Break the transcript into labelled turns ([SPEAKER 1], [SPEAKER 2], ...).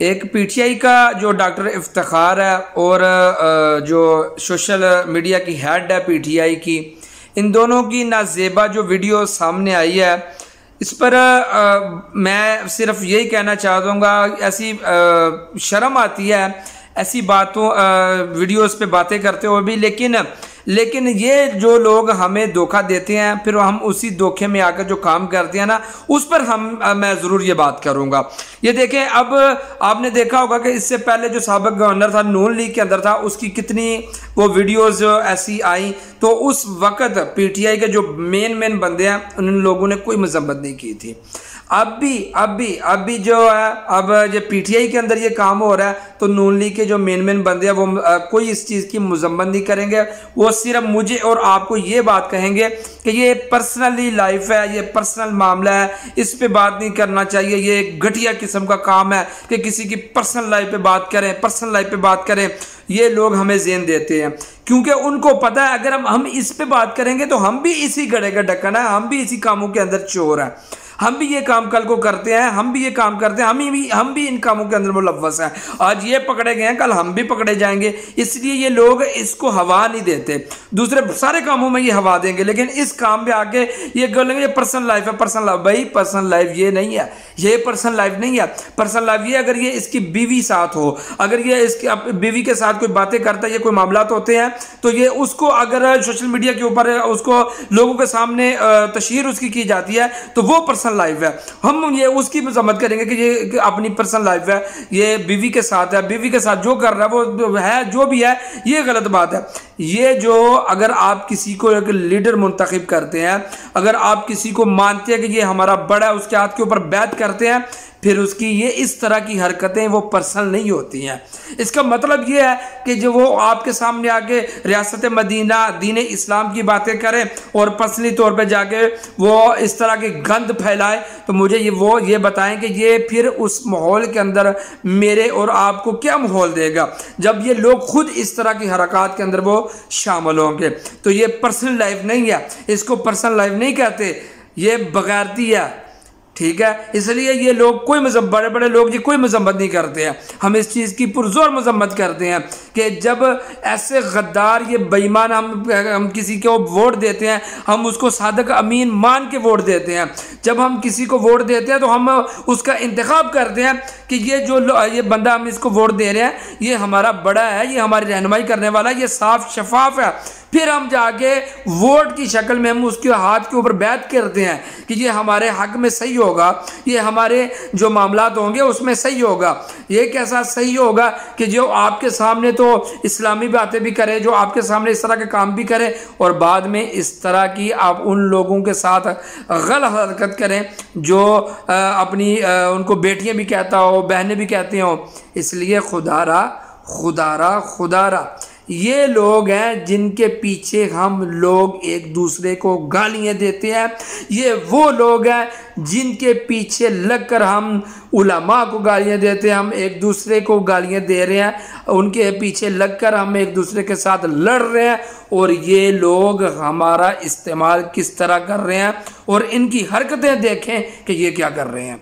[SPEAKER 1] एक पीटीआई का जो डॉक्टर इफ्तिखार है और जो सोशल मीडिया की हेड है पीटीआई की, इन दोनों की नाजेबा जो वीडियो सामने आई है, इस पर मैं सिर्फ यही कहना चाह दूँगा, ऐसी शर्म आती है ऐसी बातों वीडियोस पे बातें करते हुए भी। लेकिन ये जो लोग हमें धोखा देते हैं, फिर हम उसी धोखे में आकर जो काम करते हैं ना, उस पर मैं ज़रूर ये बात करूँगा। ये देखें, अब आपने देखा होगा कि इससे पहले जो साबिक गवर्नर था, नून लीग के अंदर था, उसकी कितनी वो वीडियोज़ ऐसी आई, तो उस वक़्त पीटीआई के जो मेन बंदे हैं उन लोगों ने कोई मजम्मत नहीं की थी। अब भी जो है, अब जो पीटीआई के अंदर ये काम हो रहा है, तो नून लीग के जो मेन बंदे हैं वो कोई इस चीज़ की मजम्मत नहीं करेंगे। वो सिर्फ मुझे और आपको ये बात कहेंगे कि ये पर्सनली लाइफ है, ये पर्सनल मामला है, इस पे बात नहीं करना चाहिए। ये एक घटिया किस्म का काम है कि किसी की पर्सनल लाइफ पे बात करें, पर्सनल लाइफ पे बात करें। ये लोग हमें ज़ेन देते हैं क्योंकि उनको पता है अगर हम इस पे बात करेंगे तो हम भी इसी गड़े का ढक्कन है, हम भी इसी कामों के अंदर चोर हैं, हम भी ये काम कल को करते हैं, हम भी ये काम करते हैं, हम भी इन कामों के अंदर मुलव्वस हैं। आज ये पकड़े गए हैं, कल हम भी पकड़े जाएंगे, इसलिए ये लोग इसको हवा नहीं देते। दूसरे सारे कामों में ये हवा देंगे, लेकिन इस काम पे आके ये बोलेंगे ये पर्सनल लाइफ है, पर्सनल लाइफ। भाई पर्सनल लाइफ ये नहीं है, ये पर्सनल लाइफ नहीं है। पर्सनल लाइफ ये अगर ये इसकी बीवी साथ हो, अगर ये इसकी बीवी के साथ कोई बातें करता है, ये कोई मामला होते हैं, तो ये उसको अगर सोशल मीडिया के ऊपर उसको लोगों के सामने तशहीर उसकी की जाती है, तो वो पर्सनल लाइफ है। हम ये उसकी मजम्मत करेंगे कि ये अपनी पर्सनल लाइफ है, ये बीवी के साथ है, बीवी के साथ जो कर रहा है वो है, जो भी है, ये गलत बात है। ये जो अगर आप किसी को एक लीडर मुंतखब करते हैं, अगर आप किसी को मानते हैं कि ये हमारा बड़ा है, उसके हाथ के ऊपर बैत करते हैं, फिर उसकी ये इस तरह की हरकतें वो पर्सनल नहीं होती हैं। इसका मतलब ये है कि जो वो आपके सामने आके रियासत मदीना, दीन इस्लाम की बातें करें और पर्सनली तौर पे जाके वो इस तरह की गंद फैलाए, तो मुझे ये बताएं कि ये फिर उस माहौल के अंदर मेरे और आपको क्या माहौल देगा जब ये लोग खुद इस तरह की हरकत के अंदर वो शामिल होंगे। तो ये पर्सनल लाइफ नहीं है, इसको पर्सनल लाइफ नहीं कहते, ये बगैरती है, ठीक है। इसलिए ये लोग बड़े बड़े लोग ये कोई मजम्मत नहीं करते हैं। हम इस चीज़ की पुरजोर मजम्मत करते हैं कि जब ऐसे गद्दार, ये बेईमान, हम किसी को वोट देते हैं, हम उसको सादक अमीन मान के वोट देते हैं। जब हम किसी को वोट देते हैं तो हम उसका इंतखाब करते हैं कि ये बंदा, हम इसको वोट दे रहे हैं, ये हमारा बड़ा है, ये हमारी रहनुमाई करने वाला है, ये साफ शफाफ है। फिर हम जाके वोट की शक्ल में हम उसके हाथ के ऊपर बैत करते हैं कि ये हमारे हक में सही होगा, ये हमारे जो मामलात होंगे उसमें सही होगा। ये कैसा सही होगा कि जो आपके सामने तो इस्लामी बातें भी करे, जो आपके सामने इस तरह के काम भी करे, और बाद में इस तरह की आप उन लोगों के साथ गलत हरकत करें जो उनको बेटियां भी कहता हो, बहनें भी कहती हो। इसलिए खुदारा ये लोग हैं जिनके पीछे हम लोग एक दूसरे को गालियां देते हैं। ये वो लोग हैं जिनके पीछे लगकर हम उलमा को गालियां देते हैं, हम एक दूसरे को गालियां दे रहे हैं, उनके पीछे लगकर हम एक दूसरे के साथ लड़ रहे हैं। और ये लोग हमारा इस्तेमाल किस तरह कर रहे हैं, और इनकी हरकतें देखें कि ये क्या कर रहे हैं।